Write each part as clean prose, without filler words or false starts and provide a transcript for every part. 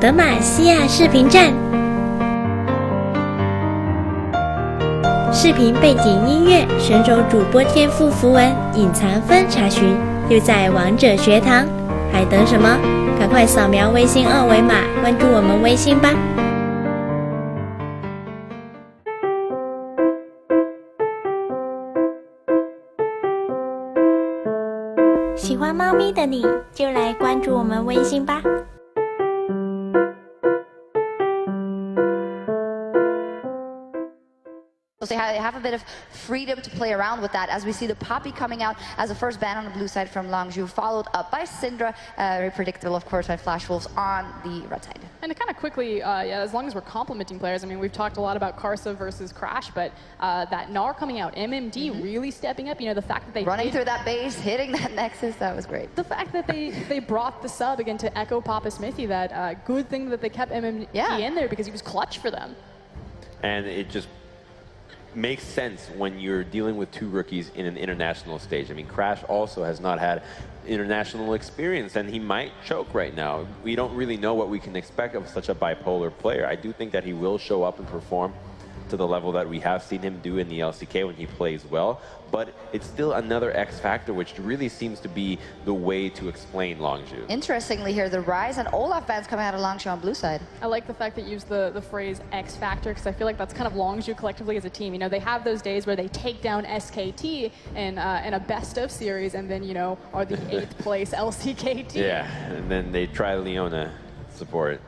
德玛西亚视频站，视频背景音乐、选手主播天赋符文、隐藏分查询，就在王者学堂。还等什么？赶快扫描微信二维码，关注我们微信吧！喜欢猫咪的你，就来关注我们微信吧。So they have a bit of freedom to play around with that, as we see the Poppy coming out as the first ban on the blue side from Longzhu, followed up by Syndra, very predictable, of course, by Flash Wolves on the red side. And kind of quickly, yeah, as long as we're complimenting players, I mean, we've talked a lot about Karsa versus Crash, but that Gnar coming out, MMD really stepping up, you know, the fact that they running through that base, hitting that Nexus, that was great. The fact that they brought the sub again to Echo Papa Smithy, that good thing that they kept MMD in there because he was clutch for them. And it just makes sense when you're dealing with two rookies in an international stage. I mean, Crash also has not had international experience, and he might choke right now. We don't really know what we can expect of such a bipolar player. I do think that he will show up and perform to the level that we have seen him do in the LCK when he plays well, but it's still another X factor, which really seems to be the way to explain Longzhu. Interestingly here, the Rise and Olaf bans coming out of Longzhu on blue side. I like the fact that you use the phrase X factor, because I feel like that's kind of Longzhu collectively as a team. You know, they have those days where they take down SKT in a best of series and then, you know, are the 8th place LCK team. Yeah, and then they try Leona support.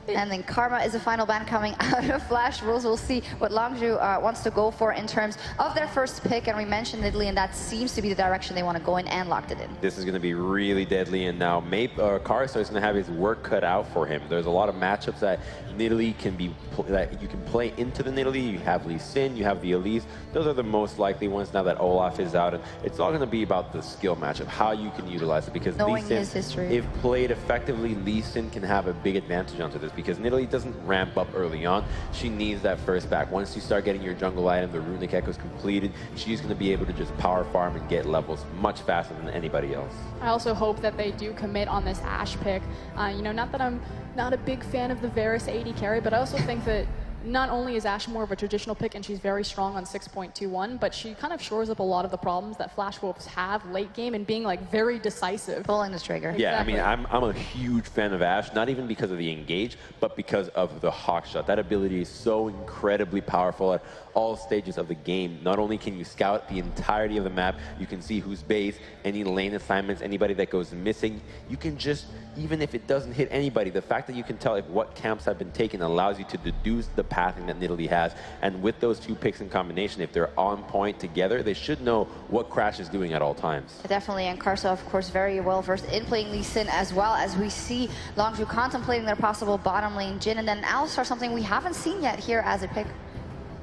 And then Karma is the final ban coming out of Flash Wolves. We'll see what Longzhu wants to go for in terms of their first pick. And we mentioned Italy, and that seems to be the direction they want to go in, and locked it in. This is going to be really deadly, and now Karsa is going to have his work cut out for him. There's a lot of matchups that Nidalee that you can play into the Nidalee. You have Lee Sin, you have the Elise. Those are the most likely ones now that Olaf is out. And it's all going to be about the skill matchup, how you can utilize it. Because knowing Lee Sin, his history, if played effectively, Lee Sin can have a big advantage onto this, because Nidalee doesn't ramp up early on. She needs that first back. Once you start getting your jungle item, the Runic Echo's completed, she's going to be able to just power farm and get levels much faster than anybody else. I also hope that they do commit on this Ashe pick. You know, not that I'm not a big fan of the Varus AD carry, but I also think that not only is Ashe more of a traditional pick and she's very strong on 6.21, but she kind of shores up a lot of the problems that Flash Wolves have late game and being like very decisive. Pulling the trigger. Yeah, Exactly. I mean, I'm a huge fan of Ashe, not even because of the engage, but because of the hawk shot. That ability is so incredibly powerful at all stages of the game. Not only can you scout the entirety of the map, you can see who's base, any lane assignments, anybody that goes missing. You can just, even if it doesn't hit anybody, the fact that you can tell if what camps have been taken allows you to deduce the pathing that Nidalee has. And with those two picks in combination, if they're on point together, they should know what Crash is doing at all times. Definitely, and Karsa, of course, very well versed in playing Lee Sin, as well as we see Longzhu contemplating their possible bottom lane Jhin, and then Alistar, something we haven't seen yet here as a pick.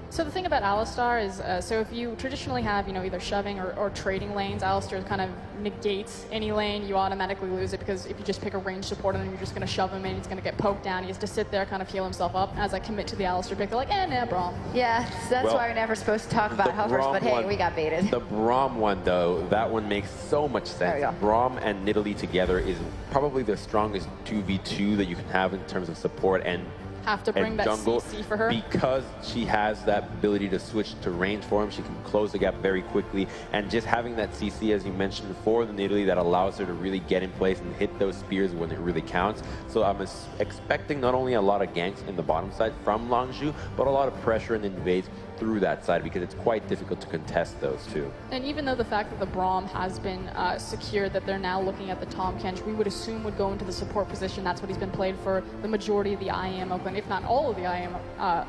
So the thing about Alistar is, so if you traditionally have, you know, either shoving or trading lanes, Alistar kind of negates any lane. You automatically lose it, because if you just pick a range support and then you're just going to shove him in, he's going to get poked down. He has to sit there, kind of heal himself up. As I commit to the Alistar pick, they're like, nah, Braum. Yeah, so that's why we're never supposed to talk about Huffers, but hey, we got baited. The Braum one, though, that one makes so much sense. Braum and Nidalee together is probably the strongest 2v2 that you can have in terms of support and have to bring that jungle, CC for her. because she has that ability to switch to range for him. She can close the gap very quickly, and just having that CC, as you mentioned, for the Nidalee, that allows her to really get in place and hit those spears when it really counts. So I'm expecting not only a lot of ganks in the bottom side from Longzhu, but a lot of pressure and invades through that side, because it's quite difficult to contest those two. And even though the fact that the Braum has been secured, that they're now looking at the Tahm Kench, we would assume would go into the support position. That's what he's been played for the majority of the IEM Oakland, if not all of the IEM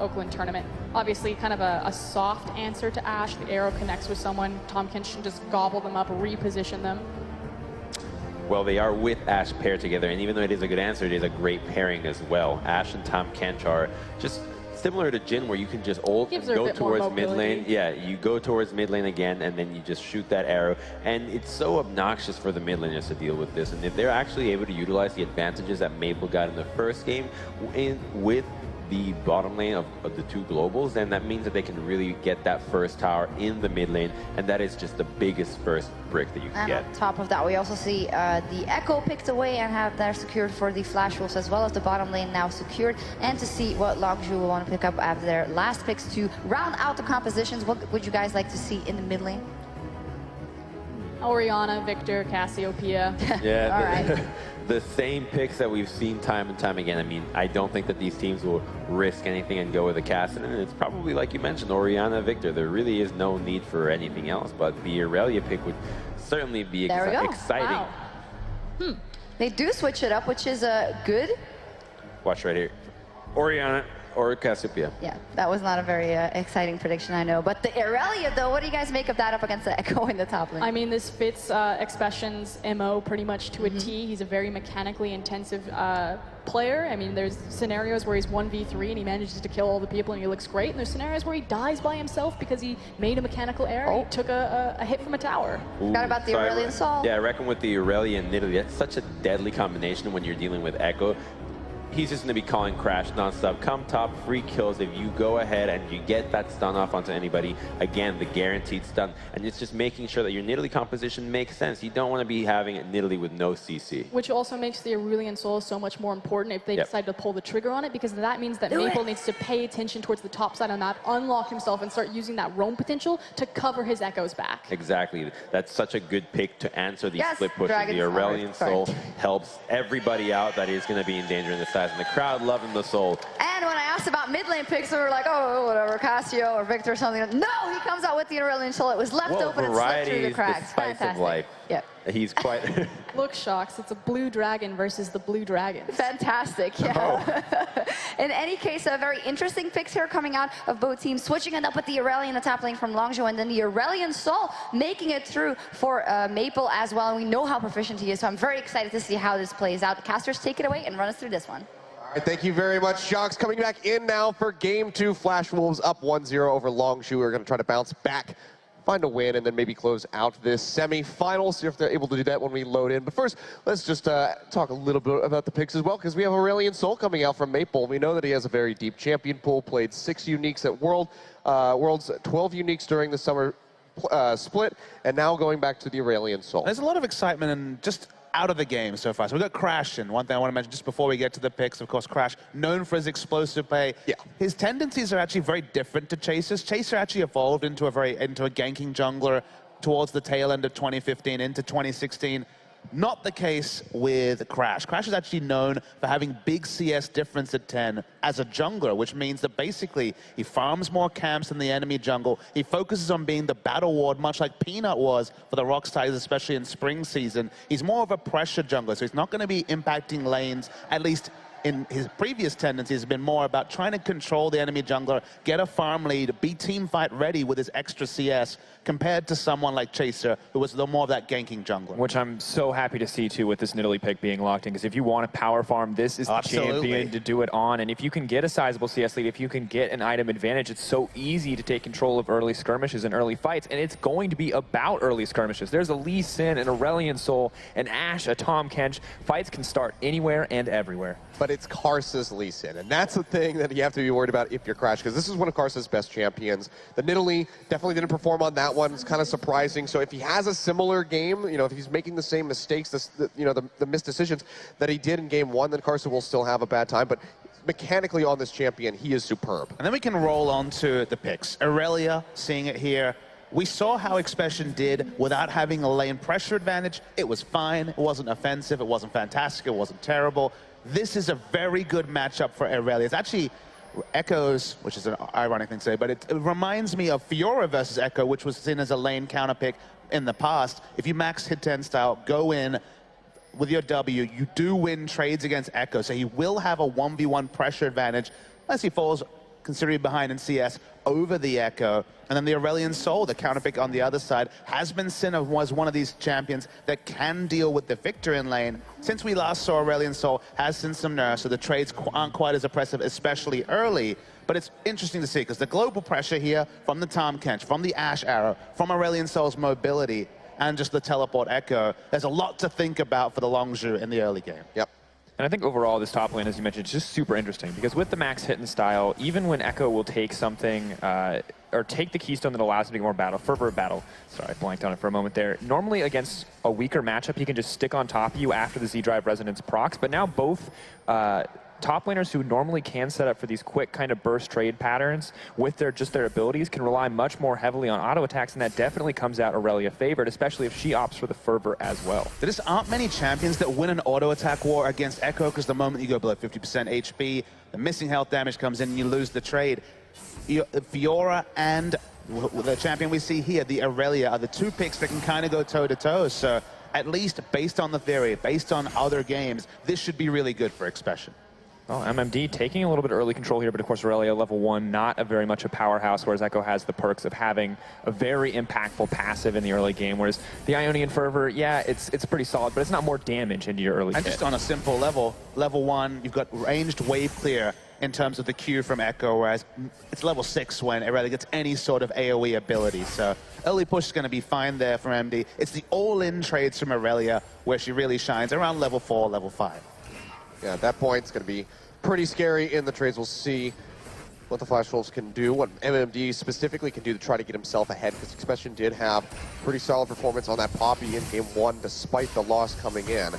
Oakland tournament. Obviously, kind of a soft answer to Ashe. The arrow connects with someone. Tahm Kench can just gobble them up, reposition them. Well, they are with Ashe paired together, and even though it is a good answer, it is a great pairing as well. Ashe and Tahm Kench are just similar to Jhin, where you can just ult and go towards mid lane. Yeah, you go towards mid lane again, and then you just shoot that arrow. And it's so obnoxious for the mid laners to deal with this. And if they're actually able to utilize the advantages that Maple got in the first game with the bottom lane of the two globals, and that means that they can really get that first tower in the mid lane, and that is just the biggest first brick that you can get. On top of that, we also see the Echo picked away and have that secured for the Flash Wolves, as well as the bottom lane now secured. And to see what Longzhu will want to pick up after their last picks to round out the compositions, what would you guys like to see in the mid lane? Orianna, Victor, Cassiopeia. Yeah, All right. The same picks that we've seen time and time again. I mean, I don't think that these teams will risk anything and go with a Cassidy. And it's probably, like you mentioned, Orianna, Victor. There really is no need for anything else, but the Irelia pick would certainly be exciting. Wow. They do switch it up, which is good. Watch right here. Orianna or Cassiopeia. Yeah, that was not a very exciting prediction, I know. But the Irelia, though, what do you guys make of that up against the Echo in the top lane? I mean, this fits Expression's MO pretty much to a T. He's a very mechanically intensive player. I mean, there's scenarios where he's 1v3 and he manages to kill all the people and he looks great. And there's scenarios where he dies by himself because he made a mechanical error. He took a hit from a tower. Forgot about the Aurelian Sol. Yeah, I reckon with the Irelia and Nidalee, that's such a deadly combination when you're dealing with Echo. He's just going to be calling Crash nonstop. Come top, free kills. If you go ahead and you get that stun off onto anybody, again, the guaranteed stun. And it's just making sure that your Nidalee composition makes sense. You don't want to be having a Nidalee with no CC. Which also makes the Aurelian Sol so much more important if they decide to pull the trigger on it, because that means that Maple needs to pay attention towards the top side of the map, unlock himself, and start using that roam potential to cover his Echoes back. Exactly. That's such a good pick to answer these split pushes. The Aurelian Sol helps everybody out that is going to be in danger in the size, and the crowd loving the Sol. And when I asked about mid lane picks, we were like, oh, whatever, Cassio or Victor or something. No, he comes out with the Aurelian Sol. It was left open and slipped through the cracks. The spice of life. Yep. He's quite... Look, Shocks, it's a blue dragon versus the blue dragons. Fantastic, yeah. Oh. In any case, very interesting picks here coming out of both teams, switching it up with the Aurelian, the top lane from Longzhu, and then the Aurelian Sol making it through for Maple as well. And we know how proficient he is, so I'm very excited to see how this plays out. Casters, take it away and run us through this one. All right, thank you very much, Shocks. Coming back in now for Game 2. Flash Wolves up 1-0 over Longzhu. We're going to try to bounce back, find a win, and then maybe close out this semi-final. See if they're able to do that when we load in. But first, let's just talk a little bit about the picks as well, because we have Aurelian Sol coming out from Maple. We know that he has a very deep champion pool, played 6 uniques at Worlds, 12 uniques during the summer split, and now going back to the Aurelian Sol. There's a lot of excitement and just out of the game so far. So we've got Crash in. One thing I want to mention just before we get to the picks, of course, Crash, known for his explosive play. Yeah. His tendencies are actually very different to Chaser's. Chaser actually evolved into a ganking jungler towards the tail end of 2015 into 2016. Not the case with Crash. Crash is actually known for having big CS difference at 10 as a jungler, which means that basically he farms more camps in the enemy jungle. He focuses on being the battle ward, much like Peanut was for the Rock Tigers, especially in spring season. He's more of a pressure jungler, so he's not going to be impacting lanes, at least in his previous tendencies, has been more about trying to control the enemy jungler, get a farm lead, be team fight ready with his extra CS, compared to someone like Chaser, who was more of that ganking jungler. Which I'm so happy to see, too, with this Nidalee pick being locked in, because if you want to power farm, this is the champion to do it on. And if you can get a sizable CS lead, if you can get an item advantage, it's so easy to take control of early skirmishes and early fights, and it's going to be about early skirmishes. There's a Lee Sin, an Aurelian Sol, an Ashe, a Tahm Kench. Fights can start anywhere and everywhere. But it's Karsa's Lee Sin, and that's the thing that you have to be worried about if you're Crash, because this is one of Karsa's best champions. The Nidalee definitely didn't perform on that one. It's kind of surprising. So if he has a similar game, you know, if he's making the same mistakes, the missed decisions that he did in Game 1, then Karsa will still have a bad time. But mechanically on this champion, he is superb. And then we can roll on to the picks. Irelia, seeing it here. We saw how Expression did without having a lane pressure advantage. It was fine. It wasn't offensive. It wasn't fantastic. It wasn't terrible. This is a very good matchup for Irelia. It's actually Echoes, which is an ironic thing to say, but it reminds me of Fiora versus Echo, which was seen as a lane counter pick in the past. If you max hit 10 style, go in with your W, you do win trades against Echo, so he will have a 1v1 pressure advantage unless he falls considerably behind in CS over the Echo. And then the Aurelian Sol, the counter pick on the other side, has been seen as one of these champions that can deal with the Victor in lane. Since we last saw Aurelian Sol has seen some nerfs, so the trades aren't quite as oppressive, especially early. But it's interesting to see, because the global pressure here from the Tahm Kench, from the Ashe arrow, from Aurelian Sol's mobility, and just the teleport Echo, there's a lot to think about for the Longzhu in the early game. Yep. And I think overall, this top lane, as you mentioned, is just super interesting because with the max hit and style, even when Echo will take something or take the keystone that allows him to get more fervor battle. Sorry, I blanked on it for a moment there. Normally against a weaker matchup, he can just stick on top of you after the Z-Drive Resonance procs, but now both top laners who normally can set up for these quick kind of burst trade patterns with their abilities can rely much more heavily on auto attacks, and that definitely comes out Aurelia favored, especially if she opts for the fervor as well. There just aren't many champions that win an auto attack war against Echo, because the moment you go below 50% HP, the missing health damage comes in and you lose the trade. Fiora and the champion we see here, the Aurelia, are the two picks that can kind of go toe-to-toe, so at least based on the theory, based on other games, this should be really good for Expression. Well, MMD taking a little bit of early control here, but of course Aurelia level 1, not very much a powerhouse, whereas Echo has the perks of having a very impactful passive in the early game, whereas the Ionian Fervor, yeah, it's pretty solid, but it's not more damage into your early And hit. just on a simple level, level 1, you've got ranged wave clear in terms of the Q from Echo, whereas it's level 6 when Aurelia gets any sort of AoE ability. So early push is going to be fine there from MD. It's the all-in trades from Aurelia where she really shines around level 4, level 5. Yeah, at that point, it's going to be pretty scary in the trades. We'll see what the Flash Wolves can do, what MMD specifically can do to try to get himself ahead, because Expression did have pretty solid performance on that Poppy in Game 1, despite the loss coming in.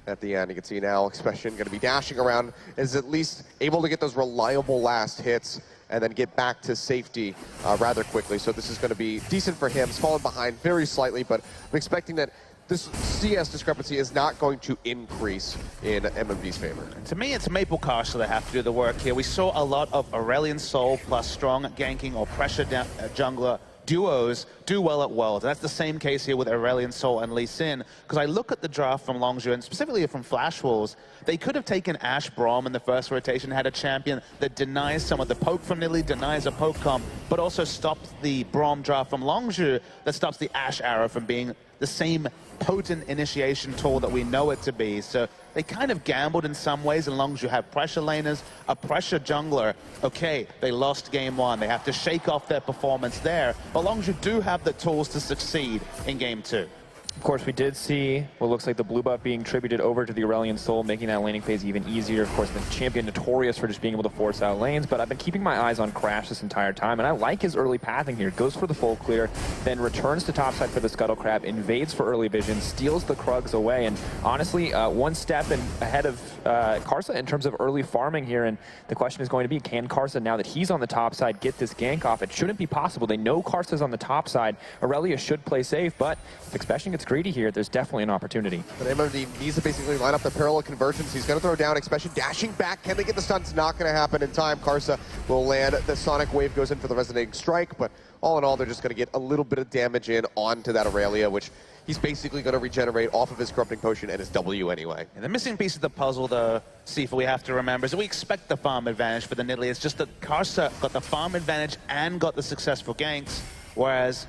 At the end, you can see now Expression going to be dashing around, is at least able to get those reliable last hits and then get back to safety rather quickly. So this is going to be decent for him. He's fallen behind very slightly, but I'm expecting that this CS discrepancy is not going to increase in MMD's favor. And to me, it's Maple Karsa that have to do the work here. We saw a lot of Aurelion Sol plus strong ganking or pressure jungler duos do well at Worlds. That's the same case here with Aurelion Sol and Lee Sin, because I look at the draft from Longzhu, and specifically from Flash Wolves, they could have taken Ashe Braum in the first rotation, had a champion that denies some of the poke from Nidalee, denies a poke comp, but also stops the Braum draft from Longzhu that stops the Ashe arrow from being the same potent initiation tool that we know it to be. So they kind of gambled in some ways, as long as you have pressure laners, a pressure jungler. Okay, they lost Game 1. They have to shake off their performance there, but long as you do have the tools to succeed in Game 2. Of course, we did see what looks like the blue buff being tributed over to the Aurelion Sol, making that laning phase even easier. Of course, the champion notorious for just being able to force out lanes, but I've been keeping my eyes on Crash this entire time, and I like his early pathing here. Goes for the full clear, then returns to topside for the Scuttle Crab, invades for early vision, steals the Krugs away, and honestly, one step ahead of Karsa in terms of early farming here, and the question is going to be, can Karsa, now that he's on the top side, get this gank off? It shouldn't be possible. They know Karsa's on the top side. Aurelia should play safe, but if Expression gets greedy here, there's definitely an opportunity. But MMD needs to basically line up the parallel conversions. He's going to throw down Expression, dashing back. Can they get the stun? It's not going to happen in time. Karsa will land. The Sonic Wave goes in for the Resonating Strike, but all in all, they're just going to get a little bit of damage in onto that Aurelia, which he's basically going to regenerate off of his Corrupting Potion and his W anyway. And the missing piece of the puzzle, though, Sifa, we have to remember, is that we expect the farm advantage for the Nidalee. It's just that Karsa got the farm advantage and got the successful ganks, whereas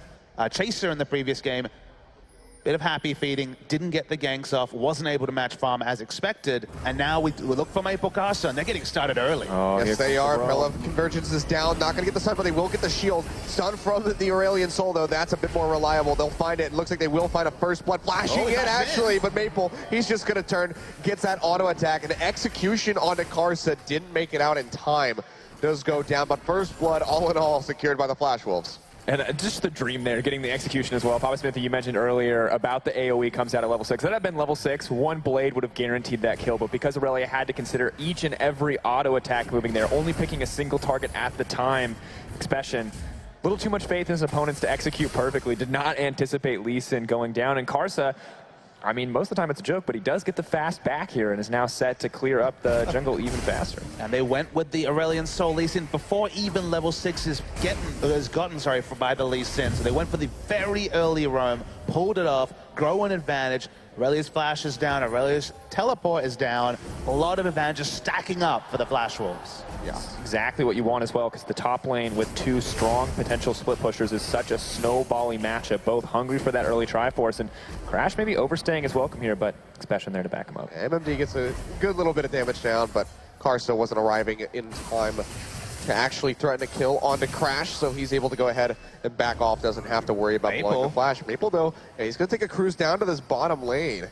Chaser in the previous game, bit of happy feeding, didn't get the ganks off, wasn't able to match farm as expected, and now we look for Maple Karsa, and they're getting started early. Oh, yes, they are. Parallel Convergence is down, not going to get the stun, but they will get the shield. Stun from the Aurelion Sol, though, that's a bit more reliable. They'll find it. It looks like they will find a first blood flashing in, actually, but Maple, he's just going to turn, gets that auto attack, and the execution onto Karsa didn't make it out in time. Does go down, but first blood, all in all, secured by the Flash Wolves. And just the dream there, getting the execution as well. Papa Smith, you mentioned earlier about the AoE comes out at level 6. That had been level 6, one blade would have guaranteed that kill, but because Aurelia had to consider each and every auto attack moving there, only picking a single target at the time, Expression, a little too much faith in his opponents to execute perfectly, did not anticipate Lee Sin going down, and Karsa, I mean, most of the time it's a joke, but he does get the fast back here and is now set to clear up the jungle even faster. And they went with the Aurelion Sol Lee Sin before even level 6 is gotten by the Lee Sin. So they went for the very early roam, pulled it off, grow an advantage. Aurelia's flash is down, Aurelia's teleport is down. A lot of advantages stacking up for the Flash Wolves. Yeah, exactly what you want as well, because the top lane with two strong potential split pushers is such a snowbally matchup, both hungry for that early Triforce, and Crash maybe overstaying his welcome here, but Expression there to back him up. MMD gets a good little bit of damage down, but Karsa wasn't arriving in time to actually threaten a kill onto Crash, so he's able to go ahead and back off, doesn't have to worry about blowing the flash. Maple, though, yeah, he's going to take a cruise down to this bottom lane.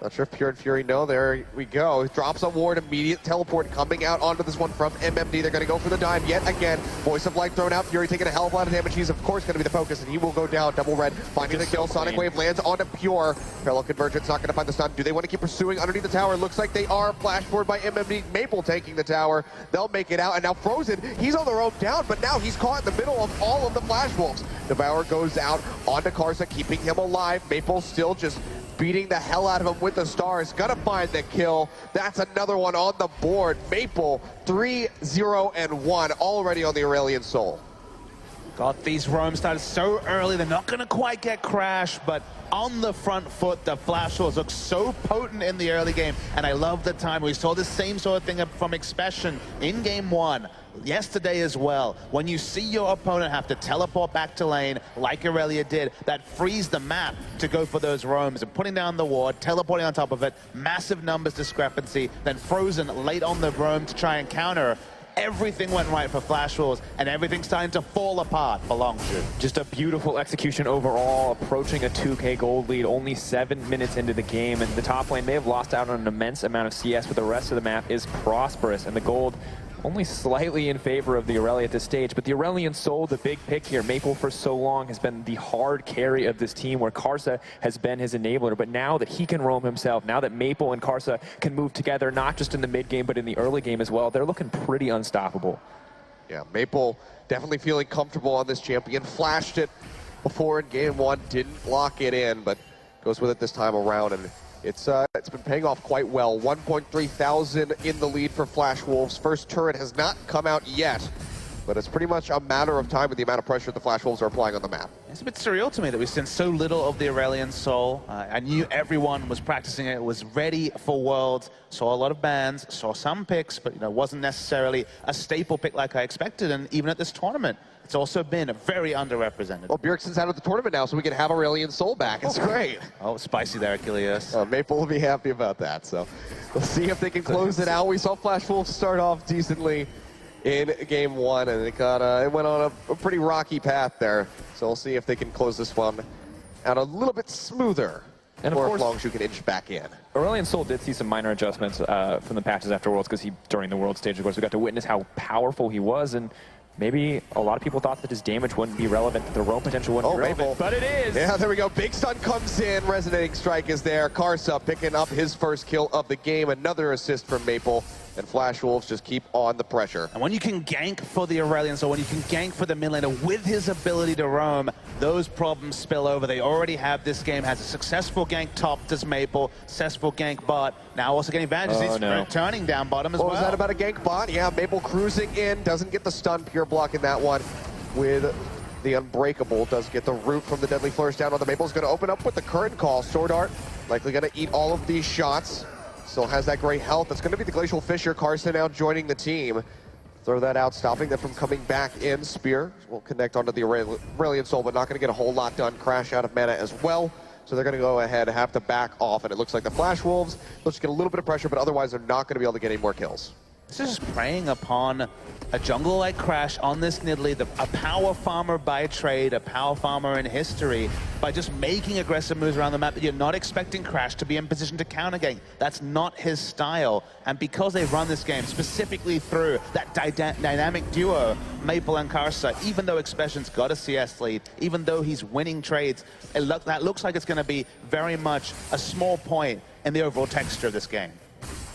Not sure if Pure and Fury know. There we go. Drops a ward, immediate teleport coming out onto this one from MMD. They're going to go for the dive yet again. Voice of Light thrown out. Fury taking a hell of a lot of damage. He's, of course, going to be the focus, and he will go down. Double red, finding the kill. Sonic Wave lands onto Pure. Parallel Convergence not going to find the stun. Do they want to keep pursuing underneath the tower? Looks like they are. Flash forward by MMD. Maple taking the tower. They'll make it out. And now Frozen, he's on the rope down, but now he's caught in the middle of all of the Flash Wolves. Devour goes out onto Karsa, keeping him alive. Maple still just beating the hell out of him with the stars. Gonna find the kill. That's another one on the board. Maple 3-0-1 already on the Aurelion Soul. Got these roams started so early, they're not gonna quite get Crash, but on the front foot, the Flash Wolves look so potent in the early game, and I love the time. We saw the same sort of thing from Expression in game 1. Yesterday as well, when you see your opponent have to teleport back to lane like Aurelia did, that frees the map to go for those roams and putting down the ward, teleporting on top of it, massive numbers discrepancy, then Frozen late on the roam to try and counter. Everything went right for Flash Wolves, and everything's starting to fall apart for Longshu. Just a beautiful execution overall, approaching a 2K gold lead, only 7 minutes into the game, and the top lane may have lost out on an immense amount of CS, but the rest of the map is prosperous, and the gold only slightly in favor of the Aurelia at this stage, but the Aurelion Soul, the big pick here. Maple for so long has been the hard carry of this team, where Karsa has been his enabler, but now that he can roam himself, now that Maple and Karsa can move together, not just in the mid game, but in the early game as well, they're looking pretty unstoppable. Yeah, Maple definitely feeling comfortable on this champion. Flashed it before in game 1, didn't lock it in, but goes with it this time around, and it's been paying off quite well. 1.3 thousand in the lead for Flash Wolves. First turret has not come out yet, but it's pretty much a matter of time with the amount of pressure the Flash Wolves are applying on the map. It's a bit surreal to me that we've seen so little of the Aurelion Soul. I knew everyone was practicing it, was ready for Worlds, saw a lot of bans, saw some picks, but wasn't necessarily a staple pick like I expected, and even at this tournament, it's also been very underrepresented. Well, Bjergsen's out of the tournament now, so we can have Aurelion Soul back. It's great. Oh, spicy there, Achilles. Maple will be happy about that, so we'll see if they can close it out. We saw Flash Wolves start off decently in game 1, and it went on a pretty rocky path there. So we'll see if they can close this one out a little bit smoother. And of or course, if Longshu can inch back in. Aurelion Soul did see some minor adjustments from the patches after Worlds, because during the World stage, of course, we got to witness how powerful he was, and maybe a lot of people thought that his damage wouldn't be relevant, that the roam potential wouldn't be relevant, but it is! Yeah, there we go. Big stun comes in. Resonating Strike is there. Karsa picking up his first kill of the game. Another assist from Maple. And Flash Wolves just keep on the pressure. And when you can gank for the Aurelion, so when you can gank for the mid laner with his ability to roam, those problems spill over. They already have this game, has a successful gank top, does Maple, successful gank bot, now also getting advantages. He's turning down bottom as well. What was that about a gank bot? Yeah, Maple cruising in, doesn't get the stun, Pure blocking that one with the Unbreakable, does get the root from the Deadly Flourish down on the Maple's gonna open up with the current call. Sword Art likely gonna eat all of these shots. Still has that great health. That's going to be the Glacial Fissure. Karsa now joining the team. Throw that out, stopping them from coming back in. Spear will connect onto the Aurelion Soul, but not going to get a whole lot done. Crash out of mana as well. So they're going to go ahead, have to back off, and it looks like the Flash Wolves, they'll just get a little bit of pressure, but otherwise they're not going to be able to get any more kills. This is just preying upon a jungle like Crash on this Nidalee, a power farmer by trade, a power farmer in history, by just making aggressive moves around the map that you're not expecting Crash to be in position to counter game. That's not his style. And because they've run this game specifically through that dynamic duo, Maple and Karsa, even though Expression's got a CS lead, even though he's winning trades, that looks like it's going to be very much a small point in the overall texture of this game.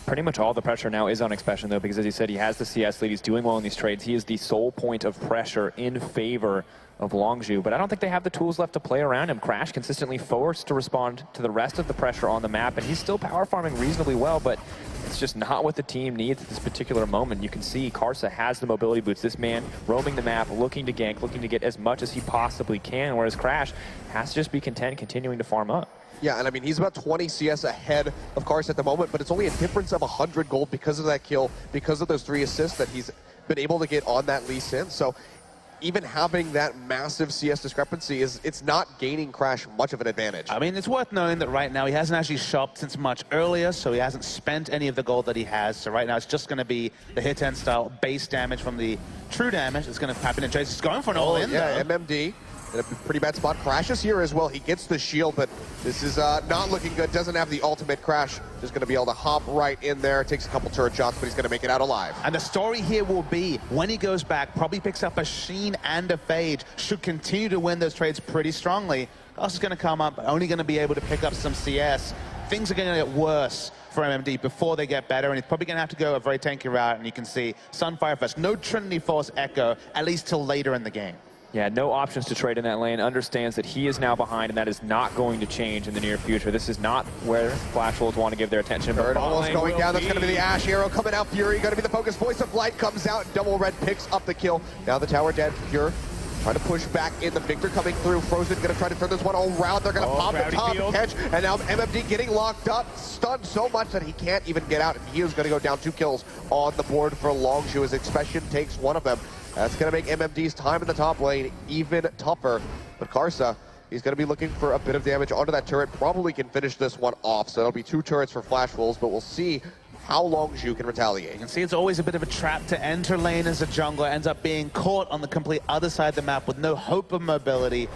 Pretty much all the pressure now is on Expression, though, because as you said, he has the CS lead, he's doing well in these trades. He is the sole point of pressure in favor of Longshu, but I don't think they have the tools left to play around him. Crash consistently forced to respond to the rest of the pressure on the map, and he's still power farming reasonably well, but it's just not what the team needs at this particular moment. You can see Karsa has the mobility boots. This man roaming the map, looking to gank, looking to get as much as he possibly can, whereas Crash has to just be content continuing to farm up. Yeah, and I mean, he's about 20 CS ahead of Karsa at the moment, but it's only a difference of 100 gold because of that kill, because of those 3 assists that he's been able to get on that Lee Sin. So even having that massive CS discrepancy, it's not gaining Crash much of an advantage. I mean, it's worth knowing that right now he hasn't actually shopped since much earlier, so he hasn't spent any of the gold that he has. So right now it's just going to be the hit end style base damage from the true damage. It's going to happen in trades. He's going for an all-in. Yeah, MMD in a pretty bad spot. Crashes here as well. He gets the shield, but this is not looking good. Doesn't have the ultimate. Crash just going to be able to hop right in there. Takes a couple turret shots, but he's going to make it out alive. And the story here will be, when he goes back, probably picks up a Sheen and a Phage, should continue to win those trades pretty strongly. Us is going to come up, only going to be able to pick up some CS. Things are going to get worse for MMD before they get better, and he's probably going to have to go a very tanky route, and you can see Sunfire first. No Trinity Force Echo, at least till later in the game. Yeah, no options to trade in that lane. Understands that he is now behind, and that is not going to change in the near future. This is not where Flash Wolves want to give their attention. Third almost going down. That's going to be the Ashe arrow coming out. Fury going to be the focus. Voice of Light comes out. Double Red picks up the kill. Now the tower dead. Pure trying to push back in. The Victor coming through. Frozen going to try to turn this one all around. They're going to pop the top catch. And now MMD getting locked up. Stunned so much that he can't even get out. And he is going to go down 2 kills on the board for Longshu as Expression takes one of them. That's going to make MMD's time in the top lane even tougher. But Karsa, he's going to be looking for a bit of damage onto that turret. Probably can finish this one off. So it'll be 2 turrets for Flash Wolves, but we'll see how Longshu can retaliate. You can see it's always a bit of a trap to enter lane as a jungler. Ends up being caught on the complete other side of the map with no hope of mobility.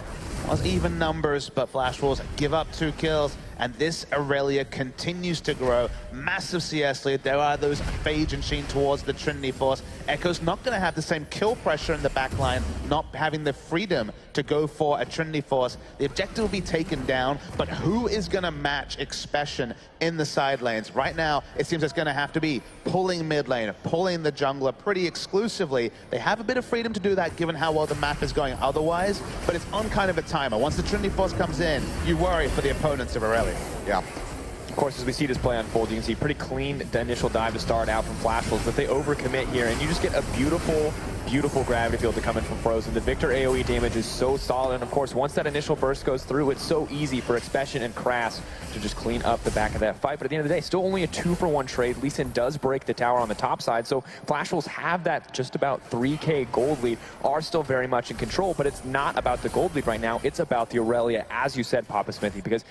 Was even numbers, but Flash Wolves give up 2 kills. And this Aurelia continues to grow. Massive CS lead. There are those Phage and Sheen towards the Trinity Force. Echo's not going to have the same kill pressure in the backline, not having the freedom to go for a Trinity Force. The objective will be taken down, but who is going to match Expression in the side lanes? Right now, it seems it's going to have to be pulling mid lane, pulling the jungler pretty exclusively. They have a bit of freedom to do that given how well the map is going otherwise, but it's on kind of a timer. Once the Trinity Force comes in, you worry for the opponents of Aurelia. Yeah. Of course, as we see this play unfold, you can see pretty clean the initial dive to start out from Flash Wolves, but they overcommit here, and you just get a beautiful, beautiful gravity field to come in from Frozen. The Victor AoE damage is so solid, and of course, once that initial burst goes through, it's so easy for Expression and Crass to just clean up the back of that fight. But at the end of the day, still only a 2-for-1 trade. Lee Sin does break the tower on the top side, so Flash Wolves have that just about 3K gold lead, are still very much in control, but it's not about the gold lead right now. It's about the Aurelia, as you said, Papa Smithy, because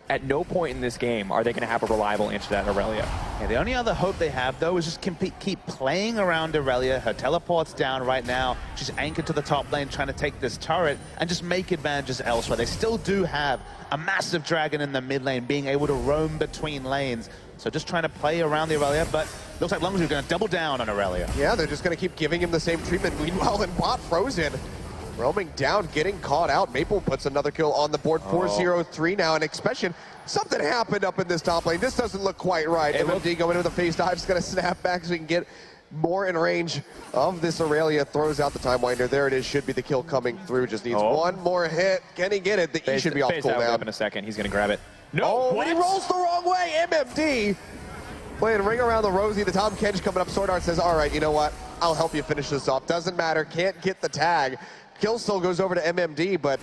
at no point in this game are they going to have a reliable answer to that Aurelia. Yeah, the only other hope they have, though, is just keep playing around Aurelia. Her teleport's down right now. She's anchored to the top lane, trying to take this turret and just make advantages elsewhere. They still do have a massive dragon in the mid lane, being able to roam between lanes. So just trying to play around the Aurelia, but looks like Longshu are going to double down on Aurelia. Yeah, they're just going to keep giving him the same treatment. Meanwhile, in bot, Frozen roaming down, getting caught out. Maple puts another kill on the board. 4-0-3 now, and Expression. Something happened up in this top lane. This doesn't look quite right. MMD going into the face dive, just going to snap back so we can get more in range of this Aurelia. Throws out the Time Winder. There it is. Should be the kill coming through. Just needs one more hit. Can he get it? The E should be off cooldown. In a second. He's going to grab it. No, he rolls the wrong way. MMD playing ring around the rosy. The Tom Kench coming up. Sword Art says, all right, you know what? I'll help you finish this off. Doesn't matter. Can't get the tag. Kill still goes over to MMD, but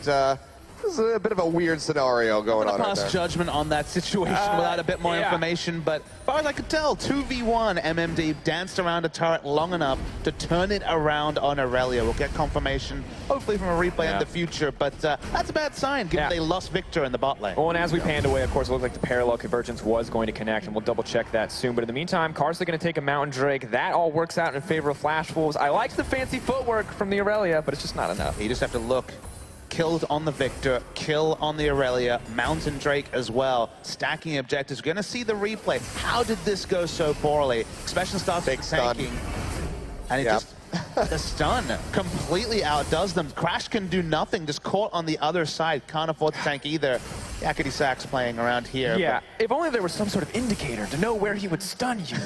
this is a bit of a weird scenario going on right there. Pass judgment on that situation without a bit more information, but as far as I could tell, 2v1, MMD danced around a turret long enough to turn it around on Aurelia. We'll get confirmation, hopefully from a replay in the future, but that's a bad sign, given they lost Victor in the bot lane. Well, and as we panned away, of course, it looked like the parallel convergence was going to connect, and we'll double check that soon. But in the meantime, Karsa going to take a Mountain Drake. That all works out in favor of Flash Wolves. I like the fancy footwork from the Aurelia, but it's just not enough. You just have to look. Killed on the Victor, kill on the Aurelia, Mountain Drake as well. Stacking objectives. We're going to see the replay. How did this go so poorly? Expression starts tanking. And it just, the stun completely outdoes them. Crash can do nothing, just caught on the other side. Can't afford to tank either. Yakety Sax playing around here. Yeah, if only there was some sort of indicator to know where he would stun you.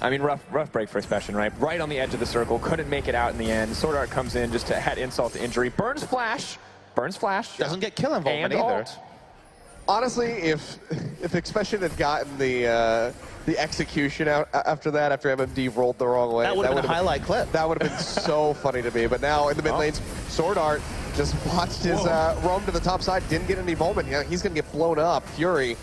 I mean, rough break for Expression, right? Right on the edge of the circle, couldn't make it out in the end. Sword Art comes in just to add insult to injury. Burns Flash. Doesn't get kill involvement either. Honestly, if Expression had gotten the execution out after that, after MMD rolled the wrong way, that would have been a highlight clip. That would have been so funny to me. But now in the mid lanes, Sword Art just watched his roam to the top side, didn't get any involvement. Yeah, he's going to get blown up. Fury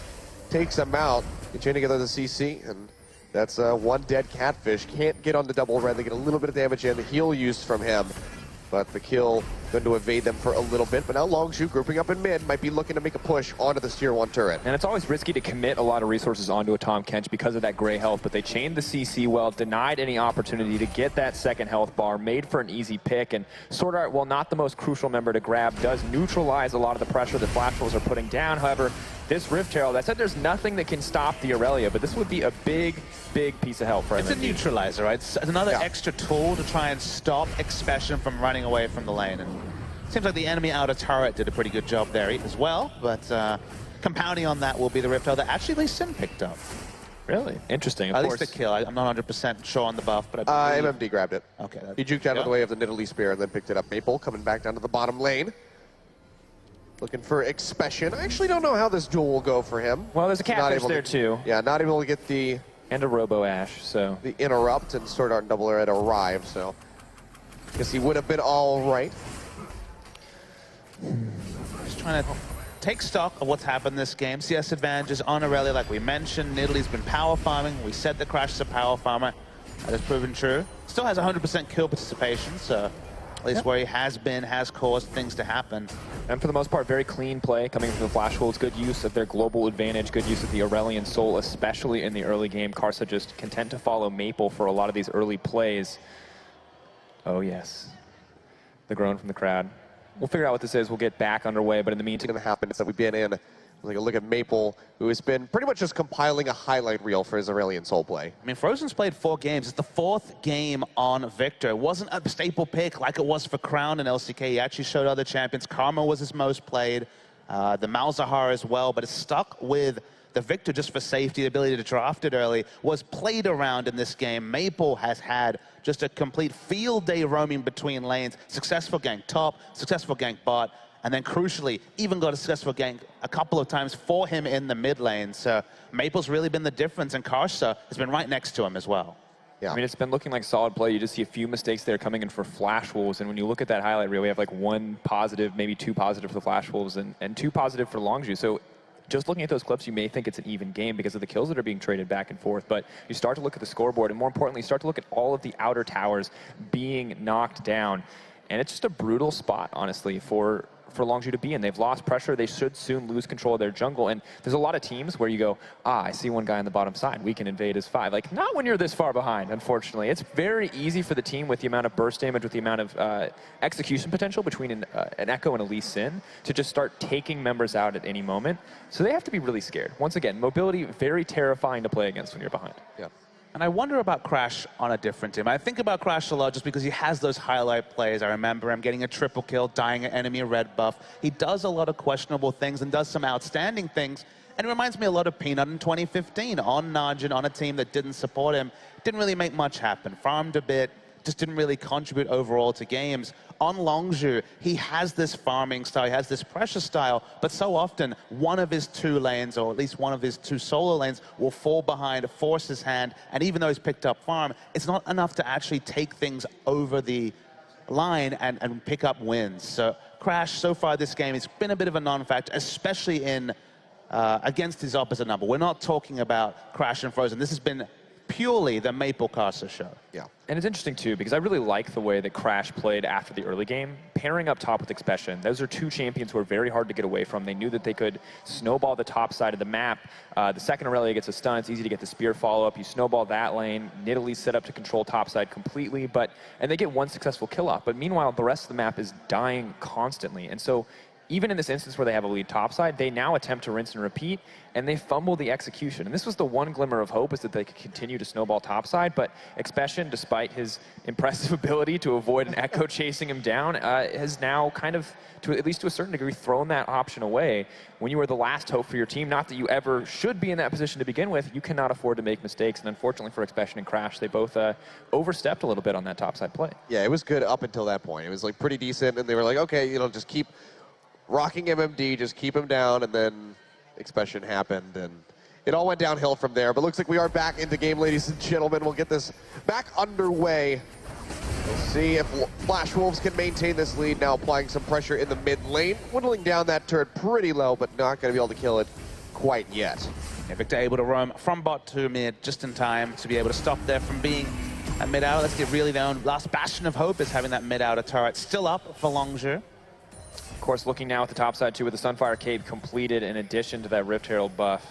takes him out. They chain together the CC, and that's one dead Catfish. Can't get on the double red. They get a little bit of damage in. The heal used from him. but the kill going to evade them for a little bit. But now Longshu grouping up in mid might be looking to make a push onto this tier 1 turret. And it's always risky to commit a lot of resources onto a Tahm Kench because of that gray health, but they chained the CC well, denied any opportunity to get that second health bar, made for an easy pick, and Sword Art, while not the most crucial member to grab, does neutralize a lot of the pressure that Flash Wolves are putting down. However, this Rift Herald, I said there's nothing that can stop the Aurelia, but this would be a big piece of help for It's MMD. a neutralizer, right? It's another extra tool to try and stop Expression from running away from the lane. And it seems like the enemy outer turret did a pretty good job there as well, but compounding on that will be the Rift Herald that actually Lee Sin picked up. Really? Interesting. At least the kill. I'm not 100% sure on the buff, but I believe... MMD grabbed it. Okay. He juked out of the way of the Nidalee Spear and then picked it up. Maple coming back down to the bottom lane. Looking for Expression. I actually don't know how this duel will go for him. Well, there's a catfish there too. Yeah, not able to get the... And a Robo Ash, so... The interrupt, and Sword Art and Double Red arrived, so... I guess he would have been all right. Just trying to take stock of what's happened this game. CS advantages on Aurelia, like we mentioned. Nidalee's been power farming. We said the Crash is a power farmer. That has proven true. Still has 100% kill participation, so at least where he has been, has caused things to happen. And for the most part, very clean play coming from the Flash Wolves. Good use of their global advantage, good use of the Aurelian Soul, especially in the early game. Karsa just content to follow Maple for a lot of these early plays. Oh, yes. The groan from the crowd. We'll figure out what this is. We'll get back underway, but in the meantime... What's going to happen is that we've been in, like a look at Maple, who has been pretty much just compiling a highlight reel for his Aurelian Soul play. I mean, Frozen's played 4 games. It's the 4th game on Victor. It wasn't a staple pick like it was for Crown and LCK. He actually showed other champions. Karma was his most played, the Malzahar as well, but it's stuck with the Victor just for safety, the ability to draft it early, was played around in this game. Maple has had just a complete field day roaming between lanes. Successful gank top, successful gank bot, and then crucially, even got a successful gank a couple of times for him in the mid lane. So Maple's really been the difference, and Karsa has been right next to him as well. Yeah. I mean, it's been looking like solid play. You just see a few mistakes there coming in for Flash Wolves, and when you look at that highlight reel, we have like 1 positive, maybe 2 positive for the Flash Wolves, and 2 positive for Longzhu. So just looking at those clips, you may think it's an even game because of the kills that are being traded back and forth, but you start to look at the scoreboard, and more importantly, you start to look at all of the outer towers being knocked down, and it's just a brutal spot, honestly, for Longzhu to be in. They've lost pressure. They should soon lose control of their jungle. And there's a lot of teams where you go, I see one guy on the bottom side. We can invade his 5. Like, not when you're this far behind, unfortunately. It's very easy for the team with the amount of burst damage, with the amount of execution potential between an Echo and a Lee Sin to just start taking members out at any moment. So they have to be really scared. Once again, mobility, very terrifying to play against when you're behind. Yeah. And I wonder about Crash on a different team. I think about Crash a lot just because he has those highlight plays. I remember him getting a triple kill, dying an enemy red buff. He does a lot of questionable things and does some outstanding things. And it reminds me a lot of Peanut in 2015 on Najin, on a team that didn't support him. Didn't really make much happen. Farmed a bit, just didn't really contribute overall to games. On Longzhu, he has this farming style, he has this pressure style, but so often one of his 2 lanes, or at least one of his 2 solo lanes, will fall behind, force his hand, and even though he's picked up farm, it's not enough to actually take things over the line and pick up wins. So Crash, so far this game, it's been a bit of a non-factor, especially in against his opposite number. We're not talking about Crash and Frozen. This has been purely the Maple Karsa show. Yeah. And it's interesting, too, because I really like the way that Crash played after the early game. Pairing up top with Expression, those are 2 champions who are very hard to get away from. They knew that they could snowball the top side of the map. The second Aurelia gets a stun, it's easy to get the spear follow-up. You snowball that lane. Nidalee's set up to control top side completely, and they get 1 successful kill off. But meanwhile, the rest of the map is dying constantly. And so even in this instance where they have a lead topside, they now attempt to rinse and repeat, and they fumble the execution. And this was the one glimmer of hope, is that they could continue to snowball topside, but Expression, despite his impressive ability to avoid an Echo chasing him down, has now kind of, at least to a certain degree, thrown that option away. When you are the last hope for your team, not that you ever should be in that position to begin with, you cannot afford to make mistakes, and unfortunately for Expression and Crash, they both overstepped a little bit on that topside play. Yeah, it was good up until that point. It was like pretty decent, and they were like, okay, you know, just keep rocking MMD, just keep him down, and then Expression happened, and it all went downhill from there. But looks like we are back in the game, ladies and gentlemen. We'll get this back underway. We'll see if Flash Wolves can maintain this lead, now applying some pressure in the mid lane, whittling down that turret pretty low, but not going to be able to kill it quite yet. Yeah, Victor able to roam from bot to mid just in time to be able to stop there from being That mid-outer, let's get really down. Last bastion of hope is having that mid-outer turret still up for Longzhu. Of course, looking now at the top side too, with the Sunfire Cape completed in addition to that Rift Herald buff.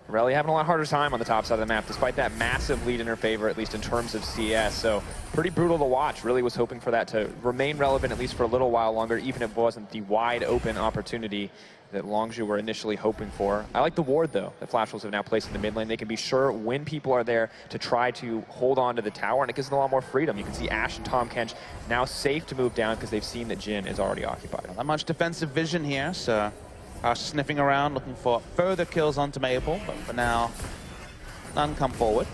Irelia having a lot harder time on the top side of the map, despite that massive lead in her favor, at least in terms of CS. So pretty brutal to watch. Really was hoping for that to remain relevant at least for a little while longer, even if it wasn't the wide open opportunity that Longzhu were initially hoping for. I like the ward, though, that Flash Wolves have now placed in the mid lane. They can be sure when people are there to try to hold on to the tower, and it gives them a lot more freedom. You can see Ashe and Tahm Kench now safe to move down because they've seen that Jhin is already occupied. Not much defensive vision here, so sniffing around, looking for further kills onto Maple, but for now, none come forward.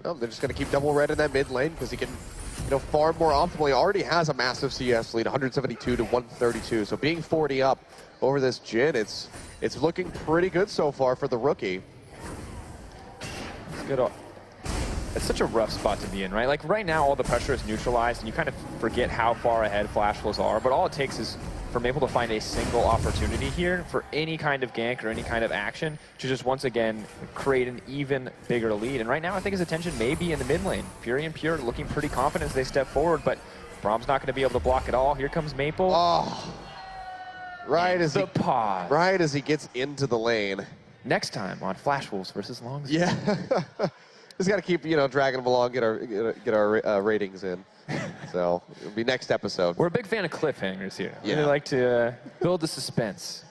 No, they're just going to keep double red in that mid lane because he can, farm more optimally. Already has a massive CS lead, 172 to 132. So being 40 up over this Jhin, it's looking pretty good so far for the rookie. It's good. It's such a rough spot to be in, right? Like right now, all the pressure is neutralized, and you kind of forget how far ahead Flash Wolves are. But all it takes is for Maple to find a single opportunity here for any kind of gank or any kind of action to just once again create an even bigger lead. And right now, I think his attention may be in the mid lane. Fury and Pure looking pretty confident as they step forward, but Brahm's not going to be able to block it all. Here comes Maple. Oh, right as he gets into the lane. Next time on Flash Wolves versus Longzhu. Yeah. Just got to keep, dragging them along, get our ratings in. So it'll be next episode. We're a big fan of cliffhangers here. Yeah. We like to build the suspense.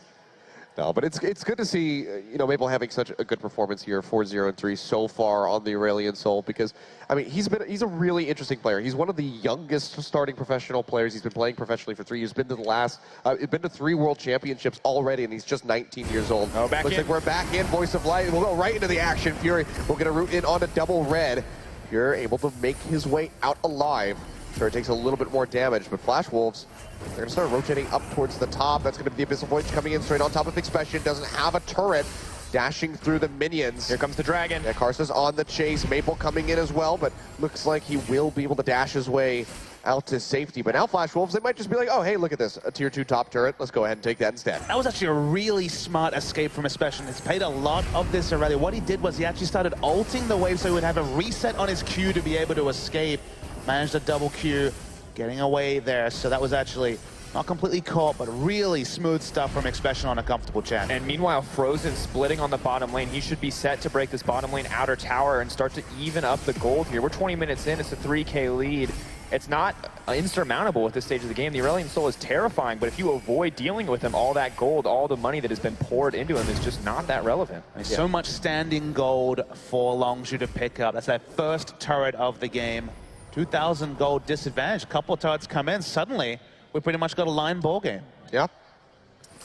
No, but it's good to see, Maple having such a good performance here, 4-0-3 so far on the Aurelion Sol, because, I mean, he's a really interesting player. He's one of the youngest starting professional players. He's been playing professionally for 3 years. Been to 3 World Championships already, and he's just 19 years old. Oh, back Looks in. like we're back in, Voice of Light. We'll go right into the action. Fury will get a route in onto double red. Pure able to make his way out alive. Sure, it takes a little bit more damage, but Flash Wolves, they're going to start rotating up towards the top. That's going to be the Abyssal Void coming in straight on top of Expression. Doesn't have a turret. Dashing through the minions. Here comes the dragon. Yeah, Karsa's on the chase. Maple coming in as well, but looks like he will be able to dash his way out to safety. But now Flash Wolves, they might just be like, oh, hey, look at this. A tier 2 top turret. Let's go ahead and take that instead. That was actually a really smart escape from Expression. He's played a lot of this already. What he did was he actually started ulting the wave so he would have a reset on his Q to be able to escape. Managed a double Q, getting away there. So that was actually not completely caught, but really smooth stuff from Expression on a comfortable chat. And meanwhile, Frozen splitting on the bottom lane. He should be set to break this bottom lane outer tower and start to even up the gold here. We're 20 minutes in. It's a 3K lead. It's not insurmountable at this stage of the game. The Aurelion Sol is terrifying, but if you avoid dealing with him, all that gold, all the money that has been poured into him is just not that relevant. So much standing gold for Longzhu to pick up. That's their first turret of the game. 2,000 gold disadvantage. Couple of turrets come in. Suddenly, we pretty much got a line ball game. Yeah.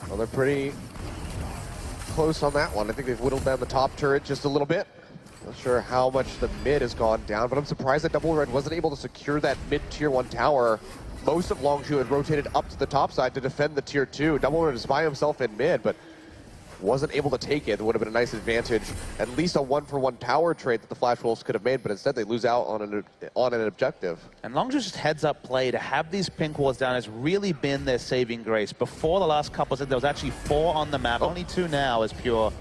Well, they're pretty close on that one. I think they've whittled down the top turret just a little bit. Not sure how much the mid has gone down, but I'm surprised that Double Red wasn't able to secure that mid tier 1 tower. Most of Longzhu had rotated up to the top side to defend the tier 2. Double Red is by himself in mid, but wasn't able to take it. It would have been a nice advantage, at least a 1-for-1 tower trade that the Flash Wolves could have made, but instead they lose out on an objective. And Longzhu's just heads-up play to have these pink walls down has really been their saving grace. Before the last couple, there was actually 4 on the map, only 2 now as Pure.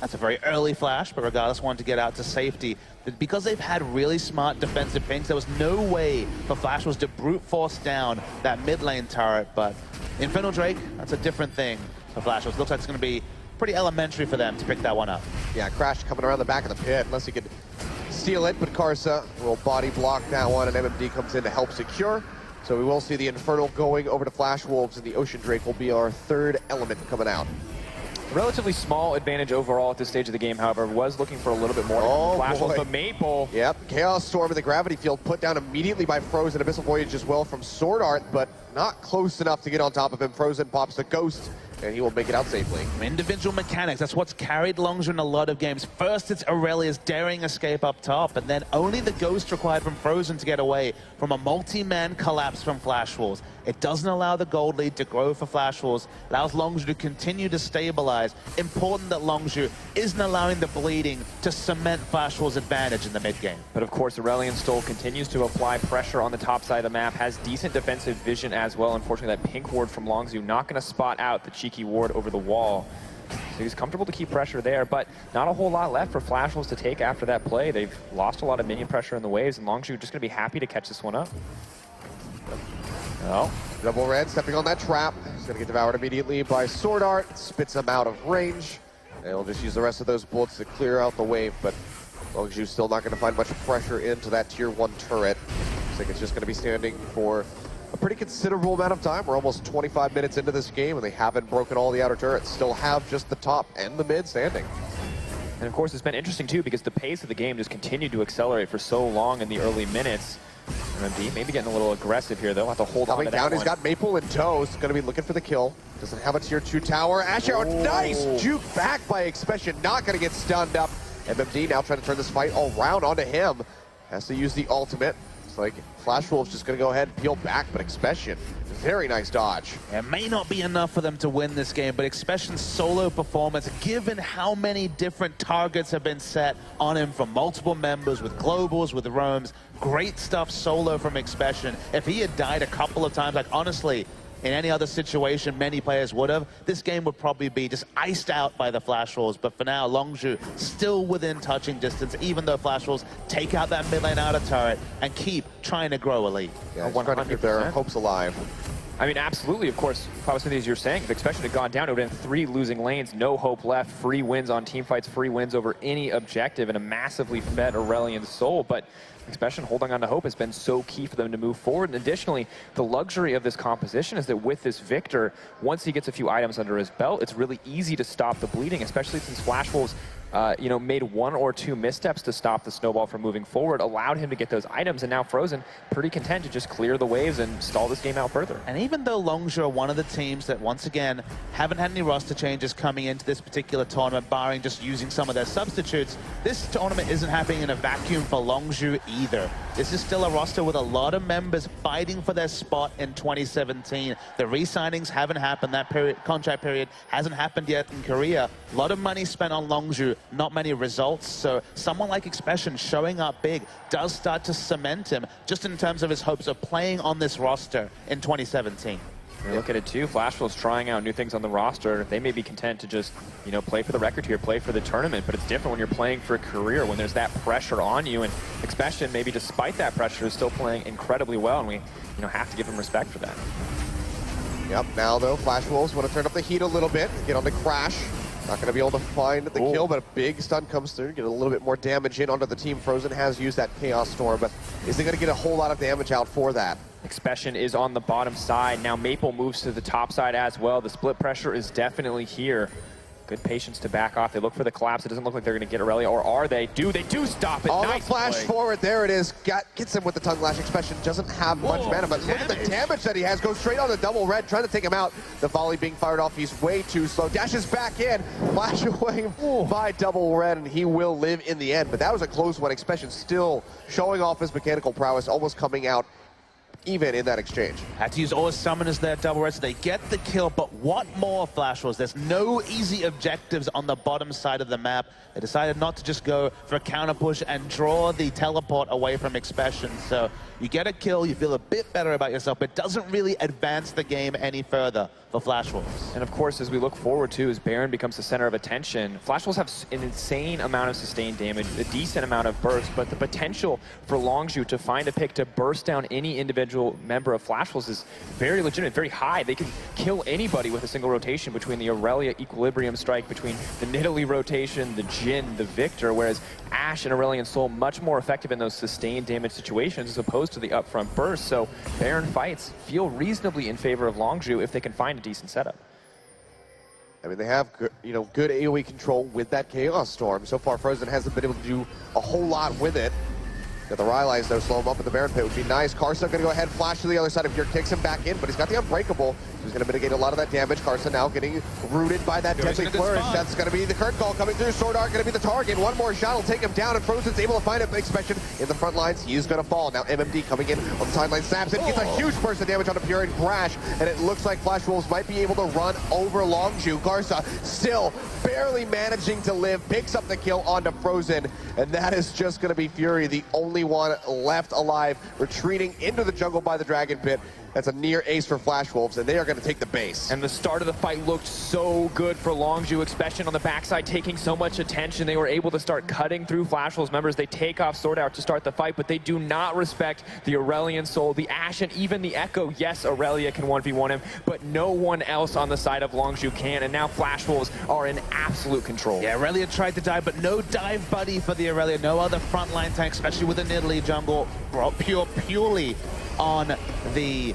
That's a very early flash, but regardless, wanted to get out to safety. Because they've had really smart defensive pinks, there was no way for Flash Wolves to brute force down that mid lane turret, but Infernal Drake, that's a different thing for Flash Wolves. Looks like it's going to be pretty elementary for them to pick that one up. Yeah, Crash coming around the back of the pit, unless he could steal it, but Karsa will body block that one, and MMD comes in to help secure. So we will see the Infernal going over to Flash Wolves, and the Ocean Drake will be our 3rd element coming out. Relatively small advantage overall at this stage of the game, however, was looking for a little bit more. Oh, Flash boy. Wolves, but Maple. Yep, Chaos Storm in the Gravity Field put down immediately by Frozen. Abyssal Voyage as well from Sword Art, but not close enough to get on top of him. Frozen pops the Ghost, and he will make it out safely. Individual mechanics, that's what's carried Longzhu in a lot of games. First, it's Aurelia's daring escape up top, and then only the Ghost required from Frozen to get away from a multi-man collapse from Flash Wolves. It doesn't allow the gold lead to grow for Flash Wolves, allows Longzhu to continue to stabilize. Important that Longzhu isn't allowing the bleeding to cement Flash Wolves' advantage in the mid-game. But of course, Aurelion Sol continues to apply pressure on the top side of the map, has decent defensive vision as well. Unfortunately, that pink ward from Longzhu not going to spot out the cheeky ward over the wall. So he's comfortable to keep pressure there, but not a whole lot left for Flash Wolves to take after that play. They've lost a lot of minion pressure in the waves, and Longshu just going to be happy to catch this one up. Oh, Double Red stepping on that trap. He's going to get devoured immediately by Sword Art. Spits him out of range. And he'll just use the rest of those bullets to clear out the wave, but Longshu's still not going to find much pressure into that tier 1 turret. I think it's just going to be standing for a pretty considerable amount of time. We're almost 25 minutes into this game, and they haven't broken all the outer turrets. Still have just the top and the mid standing. And of course, it's been interesting too, because the pace of the game just continued to accelerate for so long in the early minutes. MMD maybe getting a little aggressive here, though. Have to hold on to that down, one. He's got Maple in tow. He's going to be looking for the kill. Doesn't have a tier 2 tower. Asher, nice juke back by Expression. Not going to get stunned up. MMD now trying to turn this fight all round onto him. Has to use the ultimate. It's like Flash Wolves just going to go ahead and peel back, but Expression, very nice dodge. It may not be enough for them to win this game, but Expression's solo performance, given how many different targets have been set on him from multiple members, with globals, with roams, great stuff solo from Expression. If he had died a couple of times, like honestly, in any other situation, many players would have. This game would probably be just iced out by the Flash Wolves, but for now, Longshu still within touching distance, even though Flash Wolves take out that mid lane outer turret and keep trying to grow a lead. Yeah, trying to keep their hopes alive. I mean, absolutely, of course, probably as you're saying, if Expression had gone down, it would have been 3 losing lanes, no hope left, free wins on team fights, free wins over any objective, and a massively fed Aurelion Sol. But Expression holding on to hope has been so key for them to move forward. And additionally, the luxury of this composition is that with this Victor, once he gets a few items under his belt, it's really easy to stop the bleeding, especially since Flash Wolves made 1 or 2 missteps to stop the snowball from moving forward, allowed him to get those items, and now Frozen pretty content to just clear the waves and stall this game out further. And even though Longshu are one of the teams that, once again, haven't had any roster changes coming into this particular tournament, barring just using some of their substitutes, this tournament isn't happening in a vacuum for Longshu either. This is still a roster with a lot of members fighting for their spot in 2017. The re-signings haven't happened. That contract period hasn't happened yet in Korea. A lot of money spent on Longshu, not many results. So someone like Expression showing up big does start to cement him just in terms of his hopes of playing on this roster in 2017. Look at it too, Flash Wolves trying out new things on the roster. They may be content to just, play for the record here, play for the tournament, but it's different when you're playing for a career, when there's that pressure on you, and Expression, maybe despite that pressure, is still playing incredibly well, and we, have to give him respect for that. Yep, now though, Flash Wolves want to turn up the heat a little bit, get on the Crash. Not going to be able to find the kill, but a big stun comes through, get a little bit more damage in onto the team. Frozen has used that Chaos Storm, but is he going to get a whole lot of damage out for that? Expression is on the bottom side. Now Maple moves to the top side as well. The split pressure is definitely here. Good patience to back off. They look for the collapse. It doesn't look like they're going to get Aurelia, or are they? They do stop it. Oh, nice the flash play. forward. There it is. Gets him with the tongue lash. Expression doesn't have much mana, but look at the damage that he has. Goes straight on the double red, trying to take him out. The volley being fired off. He's way too slow. Dashes back in. Flash away by double red, and he will live in the end. But that was a close one. Expression still showing off his mechanical prowess, almost coming out even in that exchange. Had to use all his summoners there, double red, so they get the kill, but what more, Flash Wolves? There's no easy objectives on the bottom side of the map. They decided not to just go for a counter push and draw the teleport away from Expression. So you get a kill, you feel a bit better about yourself, but it doesn't really advance the game any further for Flash Wolves. And of course, as we look forward to, as Baron becomes the center of attention, Flash Wolves have an insane amount of sustained damage, a decent amount of burst, but the potential for Longshu to find a pick to burst down any individual member of Flash Wolves is very legitimate, very high. They can kill anybody with a single rotation between the Aurelia Equilibrium Strike, between the Nidalee rotation, the Jhin, the Victor, whereas Ashe and Aurelion Sol much more effective in those sustained damage situations as opposed to the upfront burst. So Baron fights feel reasonably in favor of Longshu if they can find a decent setup. I mean, they have good AoE control with that Chaos Storm. So far, Frozen hasn't been able to do a whole lot with it. Got the Rylai's though, slow him up in the Baron Pit would be nice. Karsa going to go ahead, flash to the other side of here, kicks him back in, but he's got the Unbreakable. He's going to mitigate a lot of that damage. Karsa now getting rooted by that Deadly Flourish. That's going to be the curtain call coming through. Sword Art going to be the target. One more shot will take him down, and Frozen's able to find a big Expression in the front lines. He is going to fall. Now MMD coming in on the sideline, snaps it, gets a huge burst of damage on a Pure and Crash, and it looks like Flash Wolves might be able to run over Longshu. Karsa still barely managing to live, picks up the kill onto Frozen, and that is just going to be Fury, the only one left alive, retreating into the jungle by the Dragon Pit. That's a near ace for Flash Wolves, and they are going to take the base. And the start of the fight looked so good for Longzhu, especially on the backside, taking so much attention. They were able to start cutting through Flash Wolves members. They take off Sword Out to start the fight, but they do not respect the Aurelion Soul, the Ashe, and even the Echo. Yes, Aurelia can 1v1 him, but no one else on the side of Longzhu can, and now Flash Wolves are in absolute control. Yeah, Aurelia tried to dive, but no dive buddy for the Aurelia. No other frontline tank, especially with the Nidalee jungle, purely on the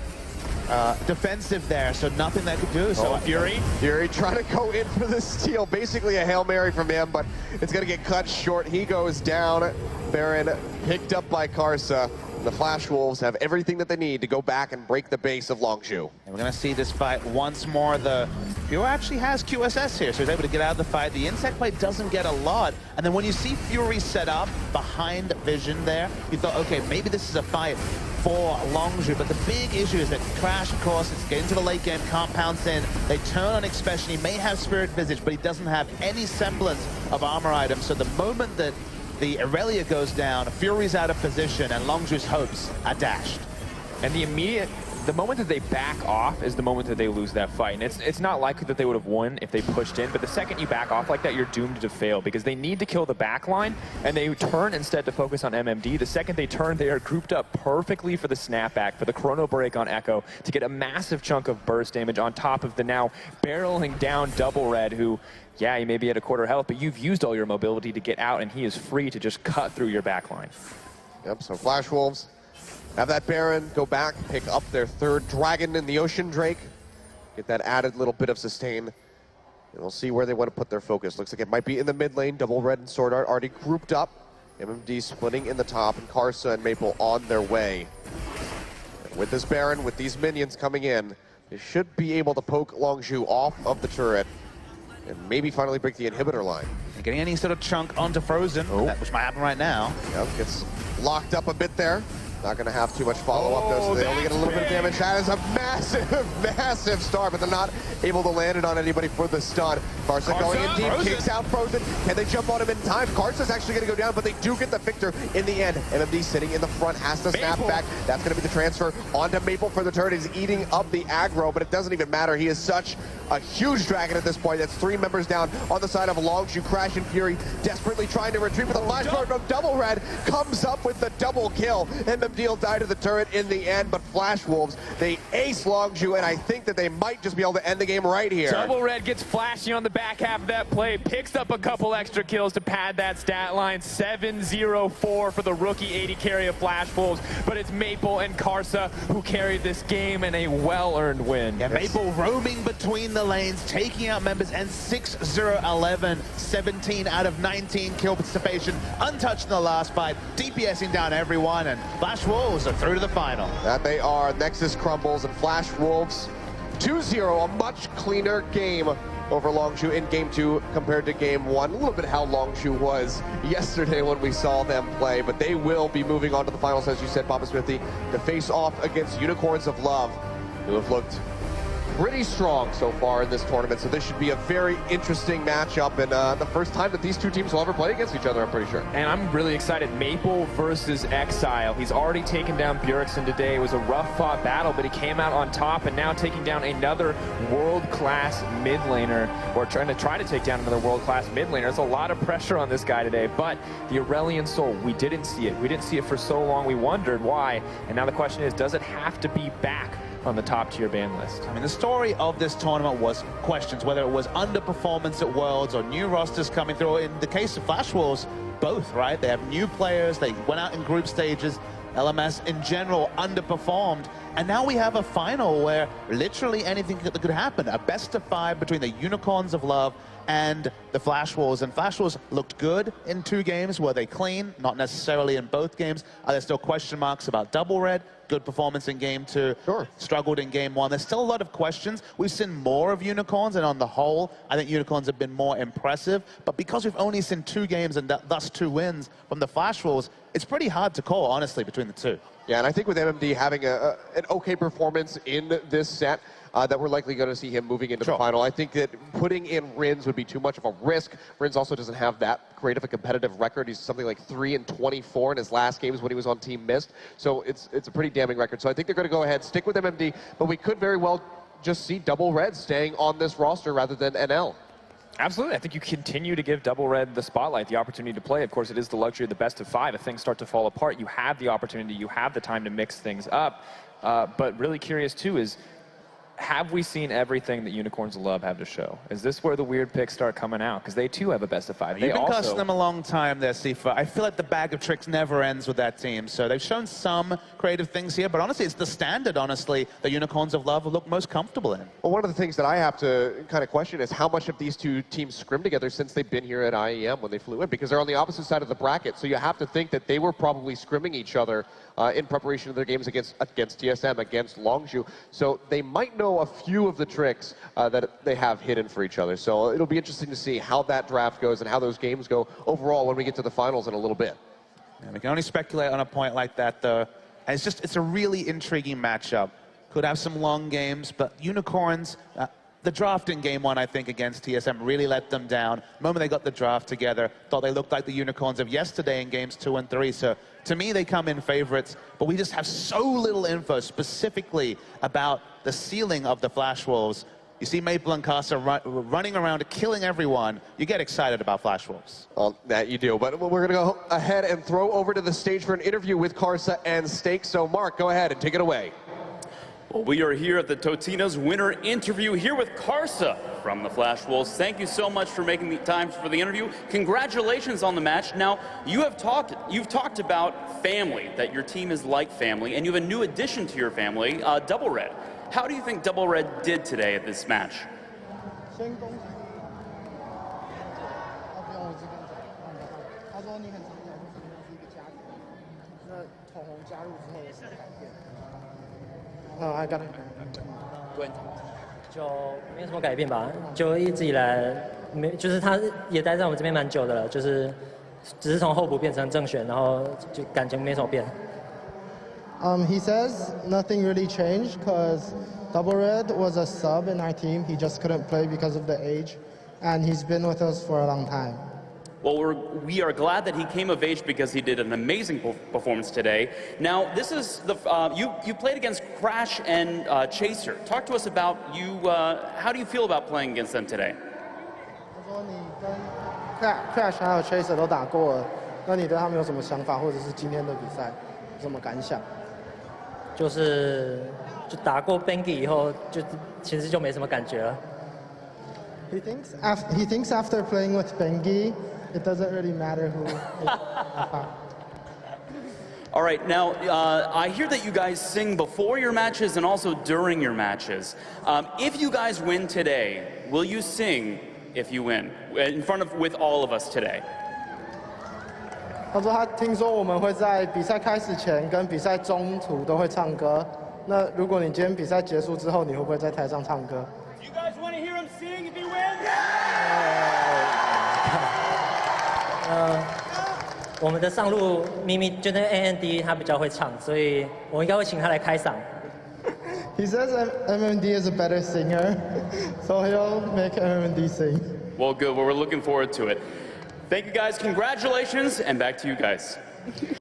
defensive there, so nothing they could do. So Fury trying to go in for the steal. Basically a Hail Mary from him, but it's going to get cut short. He goes down. Baron picked up by Karsa. The Flash Wolves have everything that they need to go back and break the base of Longzhu. And we're going to see this fight once more. The Fury actually has QSS here, so he's able to get out of the fight. The insect play doesn't get a lot. And then when you see Fury set up behind Vision there, you thought, okay, maybe this is a fight for Longzhu. But the big issue is that Crash, of course, is getting to the late game, can't pounce in. They turn on Expression. He may have Spirit Visage, but he doesn't have any semblance of armor items. So the moment that the Aurelia goes down, Fury's out of position, and Longzhu's hopes are dashed. And the moment that they back off is the moment that they lose that fight. And it's not likely that they would have won if they pushed in, but the second you back off like that, you're doomed to fail because they need to kill the back line, and they turn instead to focus on MMD. The second they turn, they are grouped up perfectly for the snapback, for the chrono break on Echo, to get a massive chunk of burst damage on top of the now barreling down Double Red, who, yeah, he may be at a quarter health, but you've used all your mobility to get out, and he is free to just cut through your back line. Yep, so Flash Wolves have that Baron, go back, pick up their third Dragon in the Ocean Drake, get that added little bit of sustain, and we'll see where they want to put their focus. Looks like it might be in the mid lane. Double Red and Sword Art already grouped up. MMD splitting in the top, and Karsa and Maple on their way. And with this Baron, with these minions coming in, they should be able to poke Longzhu off of the turret and maybe finally break the inhibitor line. And getting any sort of chunk onto Frozen, which might happen right now. Yep, gets locked up a bit there. Not going to have too much follow-up, though, so they only get a little bit of damage. That is a massive, massive start, but they're not able to land it on anybody for the stun. Karsa going in deep, kicks out Frozen. Can they jump on him in time? Karsa's actually going to go down, but they do get the victor in the end. MMD sitting in the front, has to snap back. That's going to be the transfer onto Maple for the turret. He's eating up the aggro, but it doesn't even matter. He is such a huge dragon at this point. That's 3 members down on the side of Longzhu. Crash and Fury desperately trying to retreat, but the flash forward from Double Red comes up with the double kill. MMD will die to the turret in the end, but Flash Wolves, they ace Longzhu, and I think that they might just be able to end the game right here. Double Red gets flashy on the back half of that play, picks up a couple extra kills to pad that stat line. 7-0-4 for the rookie AD carry of Flash Wolves, but it's Maple and Karsa who carried this game, and a well-earned win. Yeah, Maple roaming between the lanes, taking out members, and 6-0-11, 17 out of 19 kill participation, untouched in the last fight, DPSing down everyone, and Flash Wolves are through to the final. That they are. Nexus crumbles, and Flash Wolves 2-0, a much cleaner game over Longzhu in Game 2 compared to Game 1. A little bit how Longzhu was yesterday when we saw them play, but they will be moving on to the finals, as you said, Papa Smithy, to face off against Unicorns of Love, who have looked pretty strong so far in this tournament, so this should be a very interesting matchup, and the first time that these two teams will ever play against each other, I'm pretty sure. And I'm really excited. Maple versus Exile. He's already taken down Bjergsen today. It was a rough-fought battle, but he came out on top, and now taking down another world-class mid laner, or trying to take down another world-class mid laner. There's a lot of pressure on this guy today, but the Aurelion Soul, we didn't see it. We didn't see it for so long. We wondered why, and now the question is, does it have to be back on the top tier ban list? I mean, the story of this tournament was questions, whether it was underperformance at Worlds or new rosters coming through. In the case of Flash Wolves, both, right? They have new players, they went out in group stages, LMS in general underperformed, and now we have a final where literally anything that could happen. A best of 5 between the Unicorns of Love and the Flash Wolves. And Flash Wolves looked good in 2 games. Were they clean? Not necessarily in both games. Are there still question marks about Double Red? Good performance in Game 2. Sure. Struggled in Game 1. There's still a lot of questions. We've seen more of Unicorns, and on the whole, I think Unicorns have been more impressive. But because we've only seen 2 games and thus 2 wins from the Flash Wolves, it's pretty hard to call, honestly, between the two. Yeah, and I think with MMD having an okay performance in this set, that we're likely going to see him moving into the final. I think that putting in Rins would be too much of a risk. Rins also doesn't have that great of a competitive record. He's something like 3-24 in his last games when he was on Team Mist. So it's a pretty damning record. So I think they're going to go ahead, stick with MMD, but we could very well just see Double Red staying on this roster rather than NL. Absolutely. I think you continue to give Double Red the spotlight, the opportunity to play. Of course, it is the luxury of the best of 5. If things start to fall apart, you have the opportunity, you have the time to mix things up. But really curious, too, is have we seen everything that Unicorns Love have to show? Is this where the weird picks start coming out? Because they, too, have a best of 5. You've been cussing them a long time there, Sifa. I feel like the bag of tricks never ends with that team. So they've shown some creative things here, but honestly, it's the standard, honestly, that Unicorns of Love look most comfortable in. Well, one of the things that I have to kind of question is how much have these two teams scrimmed together since they've been here at IEM when they flew in? Because they're on the opposite side of the bracket, so you have to think that they were probably scrimming each other in preparation of their games against TSM, against Longshu. So they might know a few of the tricks that they have hidden for each other. So it'll be interesting to see how that draft goes and how those games go overall when we get to the finals in a little bit. Yeah, we can only speculate on a point like that, though. And it's a really intriguing matchup. Could have some long games, but Unicorns, the draft in game 1, I think, against TSM really let them down. The moment they got the draft together, thought they looked like the Unicorns of yesterday in games 2 and 3. So to me, they come in favorites, but we just have so little info specifically about the ceiling of the Flash Wolves. You see Maple and Casa running around, killing everyone. You get excited about Flash Wolves. Well, that you do. But we're going to go ahead and throw over to the stage for an interview with Carsa and Stake. So, Mark, go ahead and take it away. Well, we are here at the Totino's winner interview here with Carsa from the Flash Wolves. Thank you so much for making the time for the interview. Congratulations on the match. Now, you've talked about family, that your team is like family, and you have a new addition to your family, Double Red. How do you think Double Red did today at this match? I got it. 就没有什么改变吧，就一直以来就是他也待在我们这边蛮久的了，就是只是从候补变成正选，然后就感觉没什么变。He says nothing really changed because Double Red was a sub in our team. He just couldn't play because of the age, and he's been with us for a long time. Well, we are glad that he came of age because he did an amazing performance today. Now, this is the you played against Crash and Chaser. Talk to us about you. How do you feel about playing against them today? 他说你跟 Crash 还有 Chaser 都打过了，那你对他们有什么想法，或者是今天的比赛有什么感想？就打过 Bengi 以后，其实就没什么感觉了。He thinks after playing with Bengi, it doesn't really matter who. All right, now I hear that you guys sing before your matches and also during your matches. If you guys win today, will you sing if you win with all of us today? 他说他听说我们会在比赛开始前跟比赛中途都会唱歌。那如果你今天比赛结束之后，你会不会在台上唱歌？ You guys want to hear him sing if he wins? 我们的上路咪咪就那 AND 他比较会唱，所以我应该会请他来开嗓。He says MMD is a better singer, so he'll make MMD sing. Well, good. Well, we're looking forward to it. Thank you guys. Congratulations, and back to you guys.